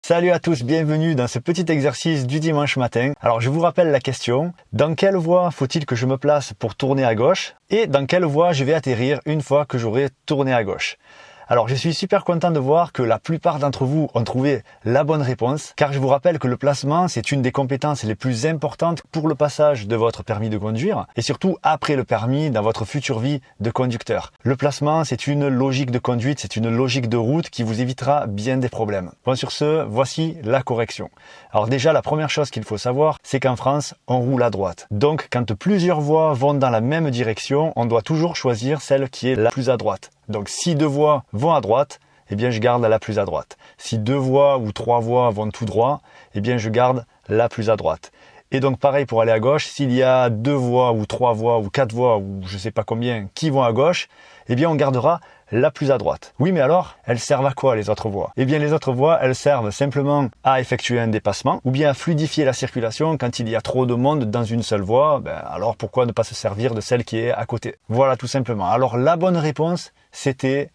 Salut à tous, bienvenue dans ce petit exercice du dimanche matin. Alors je vous rappelle la question, dans quelle voie faut-il que je me place pour tourner à gauche et dans quelle voie je vais atterrir une fois que j'aurai tourné à gauche? Alors je suis super content de voir que la plupart d'entre vous ont trouvé la bonne réponse, car je vous rappelle que le placement c'est une des compétences les plus importantes pour le passage de votre permis de conduire et surtout après le permis dans votre future vie de conducteur. Le placement c'est une logique de conduite, c'est une logique de route qui vous évitera bien des problèmes. Bon, sur ce, voici la correction. Alors déjà la première chose qu'il faut savoir, c'est qu'en France on roule à droite. Donc quand plusieurs voies vont dans la même direction, on doit toujours choisir celle qui est la plus à droite. Donc si deux voies vont à droite, eh bien je garde la plus à droite. Si deux voies ou trois voies vont tout droit, eh bien je garde la plus à droite. Et donc pareil pour aller à gauche, s'il y a deux voies ou trois voies ou quatre voies ou je sais pas combien qui vont à gauche, eh bien on gardera la plus à droite. Oui, mais alors, elles servent à quoi les autres voies? Eh bien les autres voies, elles servent simplement à effectuer un dépassement ou bien à fluidifier la circulation quand il y a trop de monde dans une seule voie. Alors pourquoi ne pas se servir de celle qui est à côté? Voilà tout simplement. Alors la bonne réponse, c'était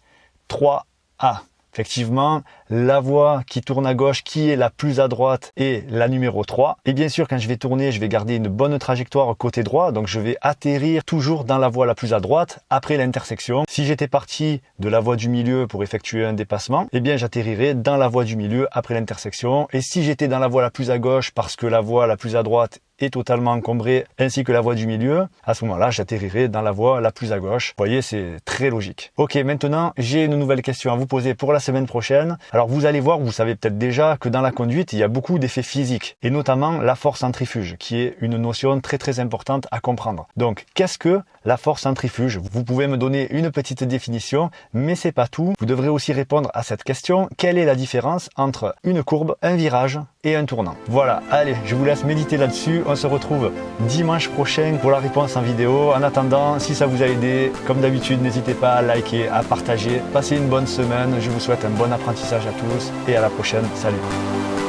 3A. Effectivement, la voie qui tourne à gauche, qui est la plus à droite, est la numéro 3. Et bien sûr, quand je vais tourner, je vais garder une bonne trajectoire côté droit. Donc, je vais atterrir toujours dans la voie la plus à droite après l'intersection. Si j'étais parti de la voie du milieu pour effectuer un dépassement, eh bien, j'atterrirais dans la voie du milieu après l'intersection. Et si j'étais dans la voie la plus à gauche parce que la voie la plus à droite est totalement encombrée ainsi que la voie du milieu, à ce moment-là, j'atterrirai dans la voie la plus à gauche. Vous voyez, c'est très logique. Ok, maintenant, j'ai une nouvelle question à vous poser pour la semaine prochaine. Alors, vous allez voir, vous savez peut-être déjà que dans la conduite, il y a beaucoup d'effets physiques et notamment la force centrifuge, qui est une notion très très importante à comprendre. Donc, qu'est-ce que la force centrifuge? Vous pouvez me donner une petite définition, mais c'est pas tout. Vous devrez aussi répondre à cette question. Quelle est la différence entre une courbe, un virage et un tournant? Voilà, allez, je vous laisse méditer là-dessus. On se retrouve dimanche prochain pour la réponse en vidéo. En attendant, si ça vous a aidé, comme d'habitude, n'hésitez pas à liker, à partager. Passez une bonne semaine. Je vous souhaite un bon apprentissage à tous et à la prochaine. Salut!